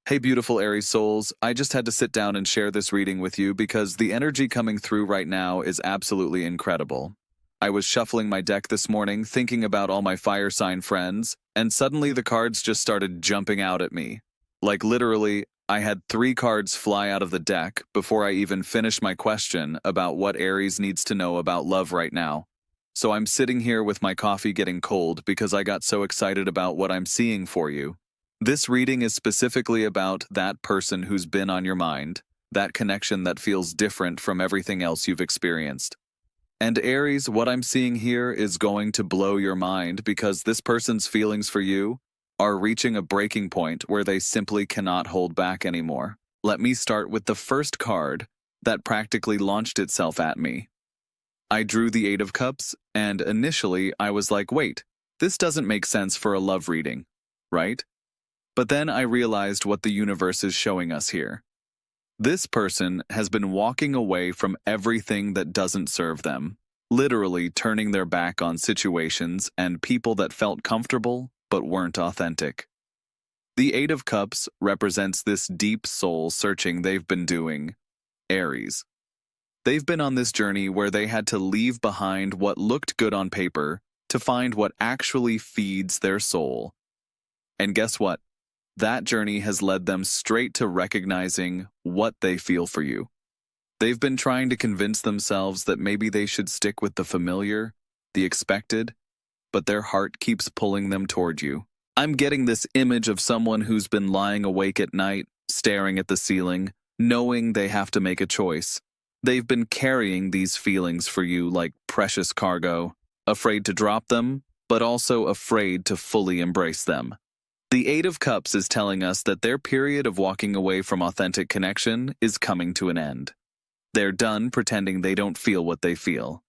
Hey, beautiful Aries souls. I just had to sit down and share this reading with you because the energy coming through right now is absolutely incredible. I was shuffling my deck this morning, thinking about all my fire sign friends, and suddenly the cards just started jumping out at me. Like literally, I had 3 cards fly out of the deck before I even finished my question about what Aries needs to know about love right now. So I'm sitting here with my coffee getting cold because I got so excited about what I'm seeing for you. This reading is specifically about that person who's been on your mind, that connection that feels different from everything else you've experienced. And Aries, what I'm seeing here is going to blow your mind because this person's feelings for you are reaching a breaking point where they simply cannot hold back anymore. Let me start with the first card that practically launched itself at me. I drew the Eight of Cups, and initially I was like, wait, this doesn't make sense for a love reading, right? But then I realized what the universe is showing us here. This person has been walking away from everything that doesn't serve them, literally turning their back on situations and people that felt comfortable but weren't authentic. The Eight of Cups represents this deep soul searching they've been doing, Aries. They've been on this journey where they had to leave behind what looked good on paper to find what actually feeds their soul. And guess what? That journey has led them straight to recognizing what they feel for you. They've been trying to convince themselves that maybe they should stick with the familiar, the expected, but their heart keeps pulling them toward you. I'm getting this image of someone who's been lying awake at night, staring at the ceiling, knowing they have to make a choice. They've been carrying these feelings for you like precious cargo, afraid to drop them, but also afraid to fully embrace them. The Eight of Cups is telling us that their period of walking away from authentic connection is coming to an end. They're done pretending they don't feel what they feel.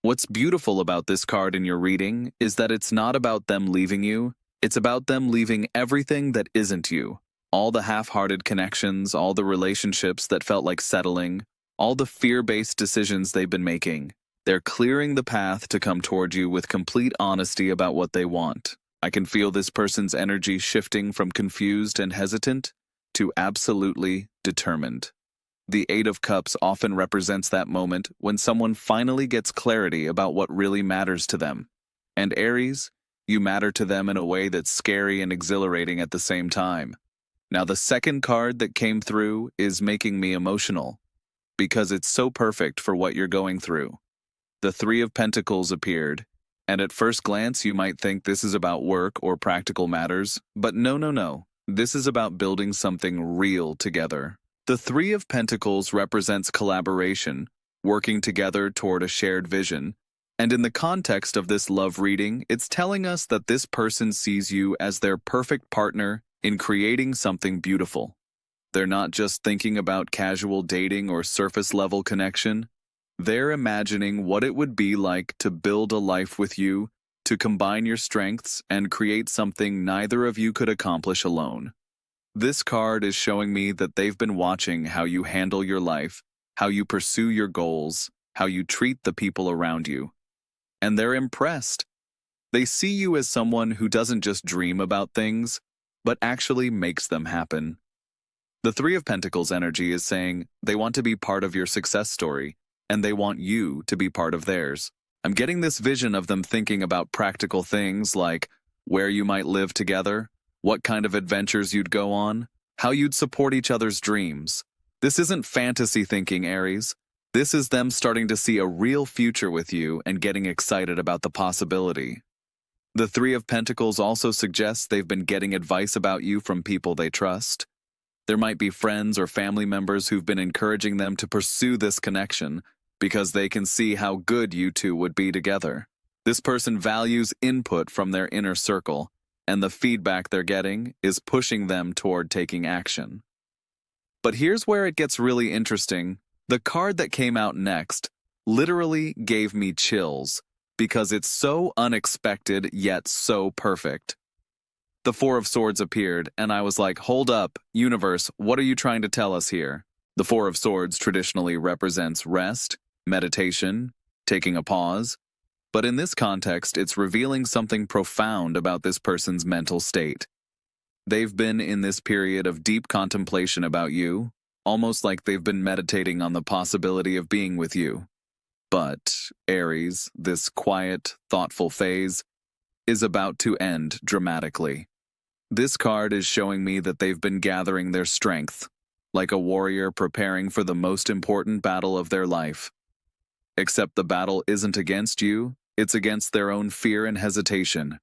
What's beautiful about this card in your reading is that it's not about them leaving you, it's about them leaving everything that isn't you. All the half-hearted connections, all the relationships that felt like settling, all the fear-based decisions they've been making. They're clearing the path to come toward you with complete honesty about what they want. I can feel this person's energy shifting from confused and hesitant to absolutely determined. The Eight of Cups often represents that moment when someone finally gets clarity about what really matters to them. And Aries, you matter to them in a way that's scary and exhilarating at the same time. Now, the second card that came through is making me emotional because it's so perfect for what you're going through. The Three of Pentacles appeared. And at first glance, you might think this is about work or practical matters, but no. This is about building something real together. The Three of Pentacles represents collaboration, working together toward a shared vision. And in the context of this love reading, it's telling us that this person sees you as their perfect partner in creating something beautiful. They're not just thinking about casual dating or surface-level connection. They're imagining what it would be like to build a life with you, to combine your strengths and create something neither of you could accomplish alone. This card is showing me that they've been watching how you handle your life, how you pursue your goals, how you treat the people around you. And they're impressed. They see you as someone who doesn't just dream about things, but actually makes them happen. The Three of Pentacles energy is saying they want to be part of your success story, and they want you to be part of theirs. I'm getting this vision of them thinking about practical things like where you might live together, what kind of adventures you'd go on, how you'd support each other's dreams. This isn't fantasy thinking, Aries. This is them starting to see a real future with you and getting excited about the possibility. The Three of Pentacles also suggests they've been getting advice about you from people they trust. There might be friends or family members who've been encouraging them to pursue this connection because they can see how good you two would be together. This person values input from their inner circle, and the feedback they're getting is pushing them toward taking action. But here's where it gets really interesting. The card that came out next literally gave me chills because it's so unexpected yet so perfect. The Four of Swords appeared, and I was like, hold up, universe, what are you trying to tell us here? The Four of Swords traditionally represents rest, meditation, taking a pause, but in this context, it's revealing something profound about this person's mental state. They've been in this period of deep contemplation about you, almost like they've been meditating on the possibility of being with you. But, Aries, this quiet, thoughtful phase is about to end dramatically. This card is showing me that they've been gathering their strength, like a warrior preparing for the most important battle of their life. Except the battle isn't against you, it's against their own fear and hesitation.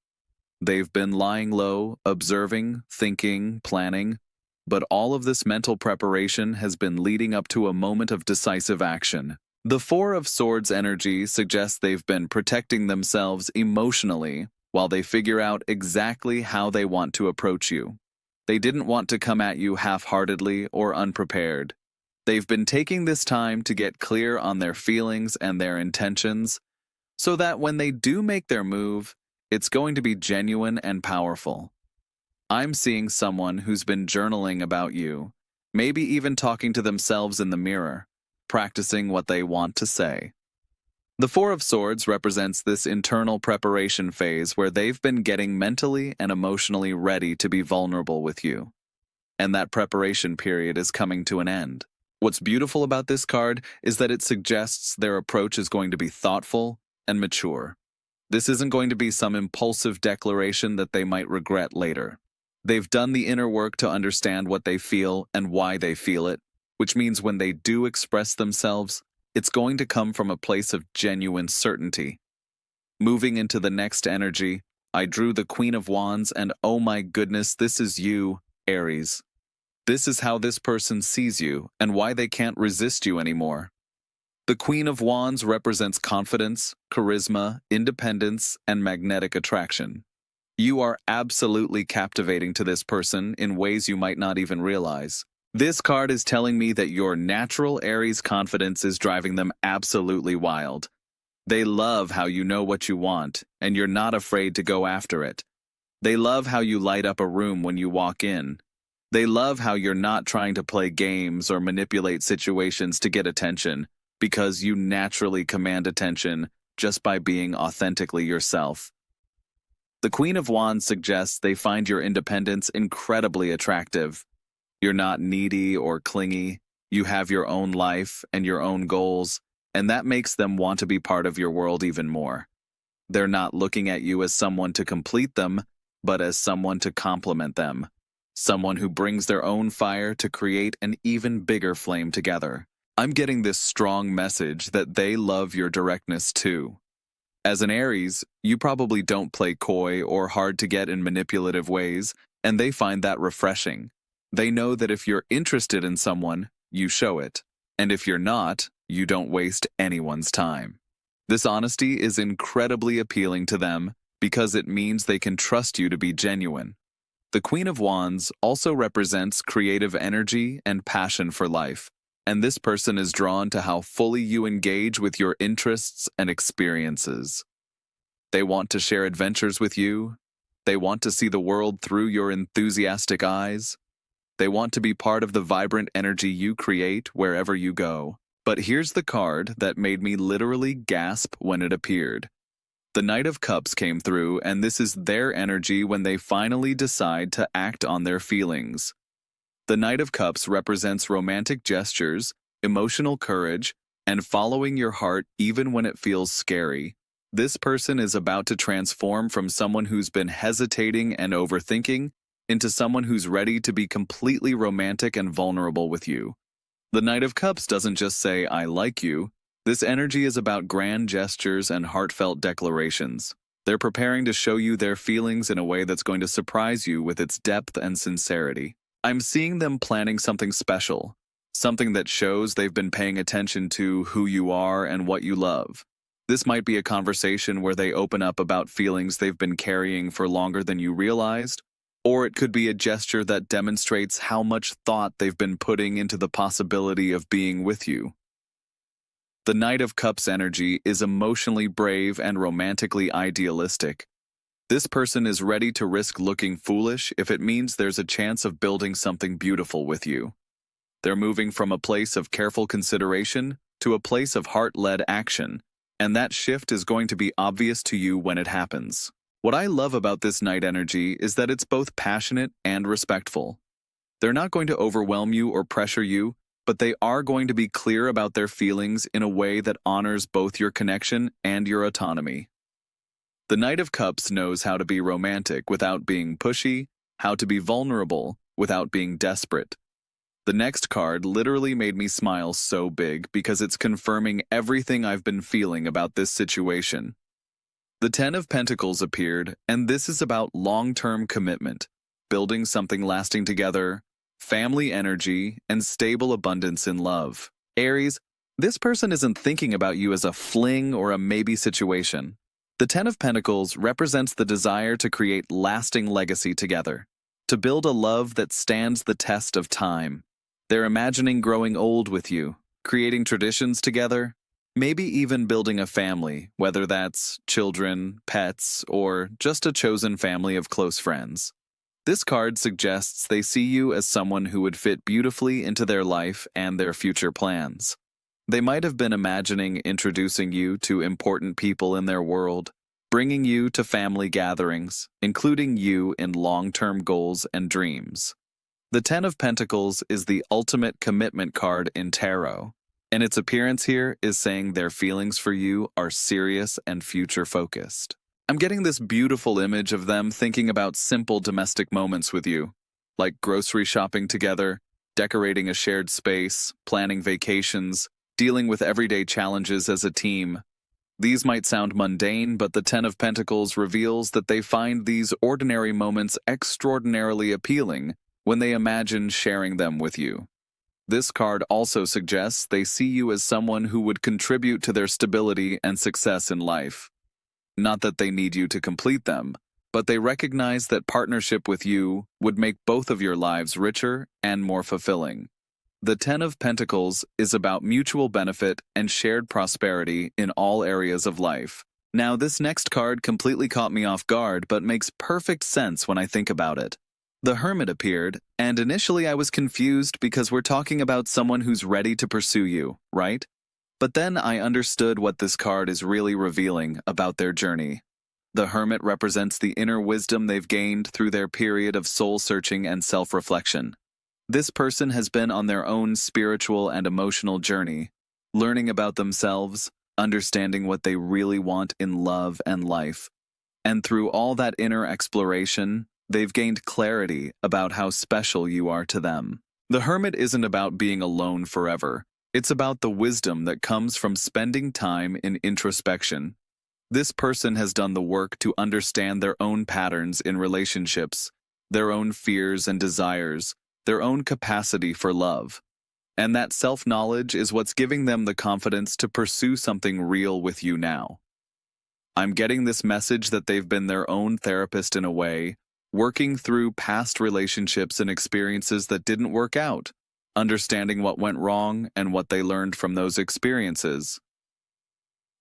They've been lying low, observing, thinking, planning, but all of this mental preparation has been leading up to a moment of decisive action. The Four of Swords energy suggests they've been protecting themselves emotionally while they figure out exactly how they want to approach you. They didn't want to come at you half-heartedly or unprepared. They've been taking this time to get clear on their feelings and their intentions, so that when they do make their move, it's going to be genuine and powerful. I'm seeing someone who's been journaling about you, maybe even talking to themselves in the mirror, practicing what they want to say. The Four of Swords represents this internal preparation phase where they've been getting mentally and emotionally ready to be vulnerable with you. And that preparation period is coming to an end. What's beautiful about this card is that it suggests their approach is going to be thoughtful and mature. This isn't going to be some impulsive declaration that they might regret later. They've done the inner work to understand what they feel and why they feel it, which means when they do express themselves, it's going to come from a place of genuine certainty. Moving into the next energy, I drew the Queen of Wands, and oh my goodness, this is you, Aries. This is how this person sees you and why they can't resist you anymore. The Queen of Wands represents confidence, charisma, independence, and magnetic attraction. You are absolutely captivating to this person in ways you might not even realize. This card is telling me that your natural Aries confidence is driving them absolutely wild. They love how you know what you want, and you're not afraid to go after it. They love how you light up a room when you walk in. They love how you're not trying to play games or manipulate situations to get attention, because you naturally command attention just by being authentically yourself. The Queen of Wands suggests they find your independence incredibly attractive. You're not needy or clingy. You have your own life and your own goals, and that makes them want to be part of your world even more. They're not looking at you as someone to complete them, but as someone to complement them. Someone who brings their own fire to create an even bigger flame together. I'm getting this strong message that they love your directness too. As an Aries, you probably don't play coy or hard to get in manipulative ways, and they find that refreshing. They know that if you're interested in someone, you show it. And if you're not, you don't waste anyone's time. This honesty is incredibly appealing to them because it means they can trust you to be genuine. The Queen of Wands also represents creative energy and passion for life, and this person is drawn to how fully you engage with your interests and experiences. They want to share adventures with you. They want to see the world through your enthusiastic eyes. They want to be part of the vibrant energy you create wherever you go. But here's the card that made me literally gasp when it appeared. The Knight of Cups came through, and this is their energy when they finally decide to act on their feelings. The Knight of Cups represents romantic gestures, emotional courage, and following your heart even when it feels scary. This person is about to transform from someone who's been hesitating and overthinking into someone who's ready to be completely romantic and vulnerable with you. The Knight of Cups doesn't just say, "I like you." This energy is about grand gestures and heartfelt declarations. They're preparing to show you their feelings in a way that's going to surprise you with its depth and sincerity. I'm seeing them planning something special, something that shows they've been paying attention to who you are and what you love. This might be a conversation where they open up about feelings they've been carrying for longer than you realized, or it could be a gesture that demonstrates how much thought they've been putting into the possibility of being with you. The Knight of Cups energy is emotionally brave and romantically idealistic. This person is ready to risk looking foolish if it means there's a chance of building something beautiful with you. They're moving from a place of careful consideration to a place of heart-led action, and that shift is going to be obvious to you when it happens. What I love about this night energy is that it's both passionate and respectful. They're not going to overwhelm you or pressure you, but they are going to be clear about their feelings in a way that honors both your connection and your autonomy. The Knight of Cups knows how to be romantic without being pushy, how to be vulnerable without being desperate. The next card literally made me smile so big because it's confirming everything I've been feeling about this situation. The Ten of Pentacles appeared, and this is about long-term commitment, building something lasting together, family energy, and stable abundance in love. Aries, this person isn't thinking about you as a fling or a maybe situation. The Ten of Pentacles represents the desire to create lasting legacy together, to build a love that stands the test of time. They're imagining growing old with you, creating traditions together, maybe even building a family, whether that's children, pets, or just a chosen family of close friends. This card suggests they see you as someone who would fit beautifully into their life and their future plans. They might have been imagining introducing you to important people in their world, bringing you to family gatherings, including you in long-term goals and dreams. The Ten of Pentacles is the ultimate commitment card in tarot, and its appearance here is saying their feelings for you are serious and future-focused. I'm getting this beautiful image of them thinking about simple domestic moments with you, like grocery shopping together, decorating a shared space, planning vacations, dealing with everyday challenges as a team. These might sound mundane, but the Ten of Pentacles reveals that they find these ordinary moments extraordinarily appealing when they imagine sharing them with you. This card also suggests they see you as someone who would contribute to their stability and success in life. Not that they need you to complete them, but they recognize that partnership with you would make both of your lives richer and more fulfilling. The Ten of Pentacles is about mutual benefit and shared prosperity in all areas of life. Now, this next card completely caught me off guard, but makes perfect sense when I think about it. The Hermit appeared, and initially I was confused because we're talking about someone who's ready to pursue you, right? But then I understood what this card is really revealing about their journey. The Hermit represents the inner wisdom they've gained through their period of soul-searching and self-reflection. This person has been on their own spiritual and emotional journey, learning about themselves, understanding what they really want in love and life. And through all that inner exploration, they've gained clarity about how special you are to them. The Hermit isn't about being alone forever. It's about the wisdom that comes from spending time in introspection. This person has done the work to understand their own patterns in relationships, their own fears and desires, their own capacity for love. And that self-knowledge is what's giving them the confidence to pursue something real with you now. I'm getting this message that they've been their own therapist in a way, working through past relationships and experiences that didn't work out, understanding what went wrong and what they learned from those experiences.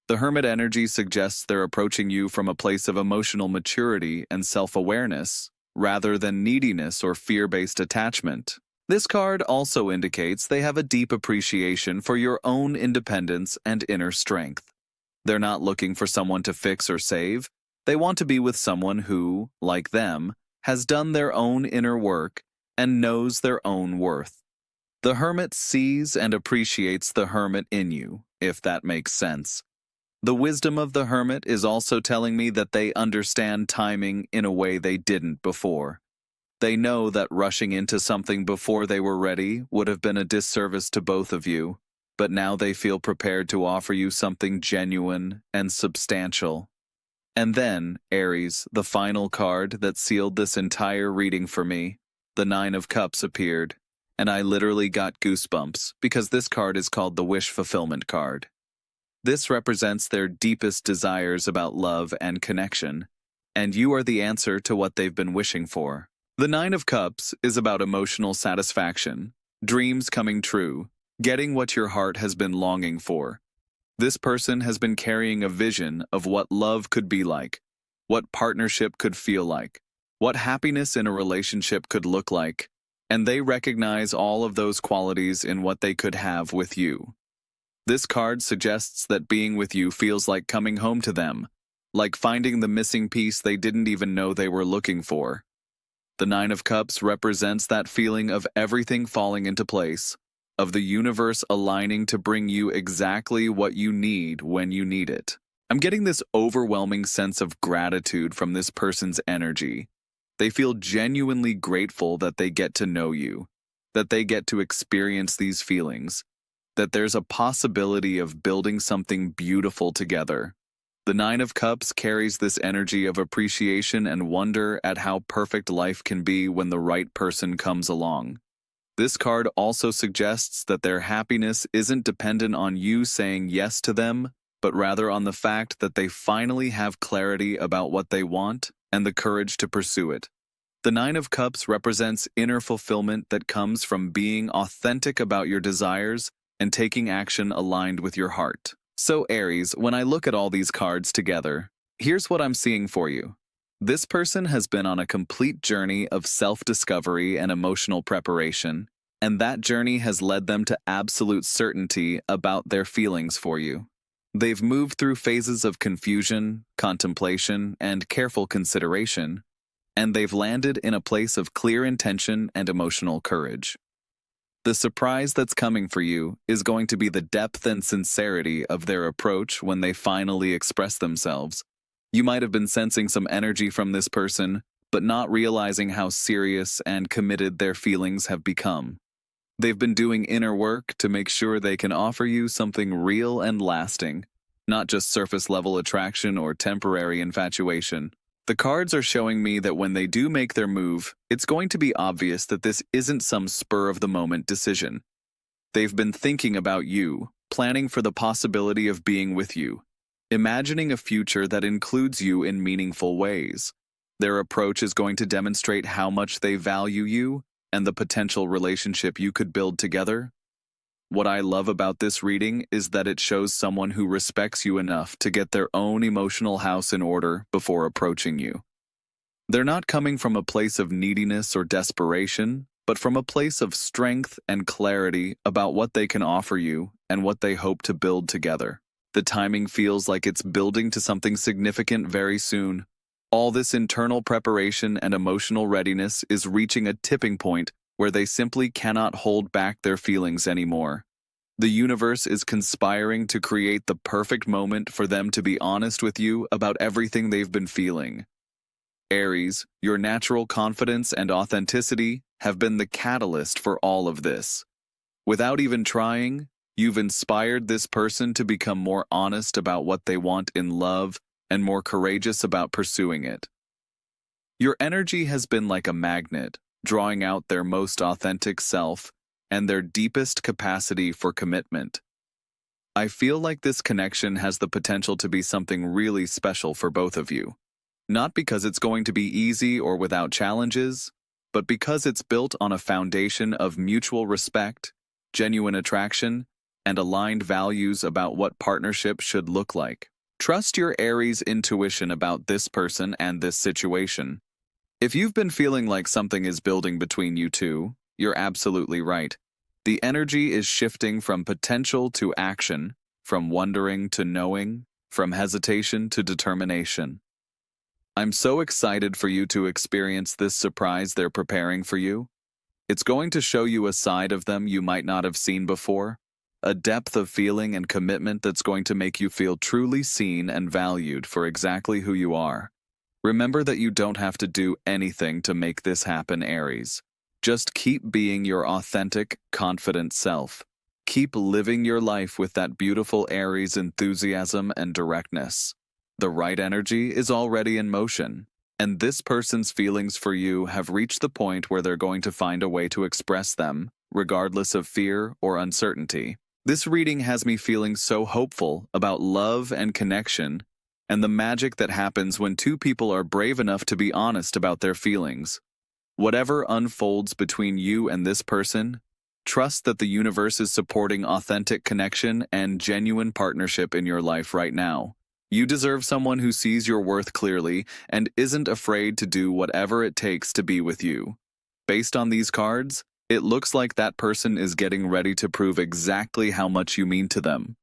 The Hermit energy suggests they're approaching you from a place of emotional maturity and self-awareness, rather than neediness or fear-based attachment. This card also indicates they have a deep appreciation for your own independence and inner strength. They're not looking for someone to fix or save. They want to be with someone who, like them, has done their own inner work and knows their own worth. The Hermit sees and appreciates the Hermit in you, if that makes sense. The wisdom of the Hermit is also telling me that they understand timing in a way they didn't before. They know that rushing into something before they were ready would have been a disservice to both of you, but now they feel prepared to offer you something genuine and substantial. And then, Aries, the final card that sealed this entire reading for me, the Nine of Cups appeared, and I literally got goosebumps because this card is called the Wish Fulfillment card. This represents their deepest desires about love and connection, and you are the answer to what they've been wishing for. The Nine of Cups is about emotional satisfaction, dreams coming true, getting what your heart has been longing for. This person has been carrying a vision of what love could be like, what partnership could feel like, what happiness in a relationship could look like, and they recognize all of those qualities in what they could have with you. This card suggests that being with you feels like coming home to them, like finding the missing piece they didn't even know they were looking for. The Nine of Cups represents that feeling of everything falling into place, of the universe aligning to bring you exactly what you need when you need it. I'm getting this overwhelming sense of gratitude from this person's energy. They feel genuinely grateful that they get to know you, that they get to experience these feelings, that there's a possibility of building something beautiful together. The Nine of Cups carries this energy of appreciation and wonder at how perfect life can be when the right person comes along. This card also suggests that their happiness isn't dependent on you saying yes to them, but rather on the fact that they finally have clarity about what they want and the courage to pursue it. The Nine of Cups represents inner fulfillment that comes from being authentic about your desires and taking action aligned with your heart. So Aries, when I look at all these cards together, here's what I'm seeing for you. This person has been on a complete journey of self-discovery and emotional preparation, and that journey has led them to absolute certainty about their feelings for you. They've moved through phases of confusion, contemplation, and careful consideration, and they've landed in a place of clear intention and emotional courage. The surprise that's coming for you is going to be the depth and sincerity of their approach when they finally express themselves. You might have been sensing some energy from this person, but not realizing how serious and committed their feelings have become. They've been doing inner work to make sure they can offer you something real and lasting, not just surface-level attraction or temporary infatuation. The cards are showing me that when they do make their move, it's going to be obvious that this isn't some spur-of-the-moment decision. They've been thinking about you, planning for the possibility of being with you, imagining a future that includes you in meaningful ways. Their approach is going to demonstrate how much they value you and the potential relationship you could build together. What I love about this reading is that it shows someone who respects you enough to get their own emotional house in order before approaching you. They're not coming from a place of neediness or desperation, but from a place of strength and clarity about what they can offer you and what they hope to build together. The timing feels like it's building to something significant very soon. All this internal preparation and emotional readiness is reaching a tipping point where they simply cannot hold back their feelings anymore. The universe is conspiring to create the perfect moment for them to be honest with you about everything they've been feeling. Aries, your natural confidence and authenticity have been the catalyst for all of this. Without even trying, you've inspired this person to become more honest about what they want in love and more courageous about pursuing it. Your energy has been like a magnet, drawing out their most authentic self and their deepest capacity for commitment. I feel like this connection has the potential to be something really special for both of you. Not because it's going to be easy or without challenges, but because it's built on a foundation of mutual respect, genuine attraction, and aligned values about what partnership should look like. Trust your Aries intuition about this person and this situation. If you've been feeling like something is building between you two, you're absolutely right. The energy is shifting from potential to action, from wondering to knowing, from hesitation to determination. I'm so excited for you to experience this surprise they're preparing for you. It's going to show you a side of them you might not have seen before, a depth of feeling and commitment that's going to make you feel truly seen and valued for exactly who you are. Remember that you don't have to do anything to make this happen, Aries. Just keep being your authentic, confident self. Keep living your life with that beautiful Aries enthusiasm and directness. The right energy is already in motion, and this person's feelings for you have reached the point where they're going to find a way to express them, regardless of fear or uncertainty. This reading has me feeling so hopeful about love and connection, and the magic that happens when two people are brave enough to be honest about their feelings. Whatever unfolds between you and this person, trust that the universe is supporting authentic connection and genuine partnership in your life right now. You deserve someone who sees your worth clearly and isn't afraid to do whatever it takes to be with you. Based on these cards, it looks like that person is getting ready to prove exactly how much you mean to them.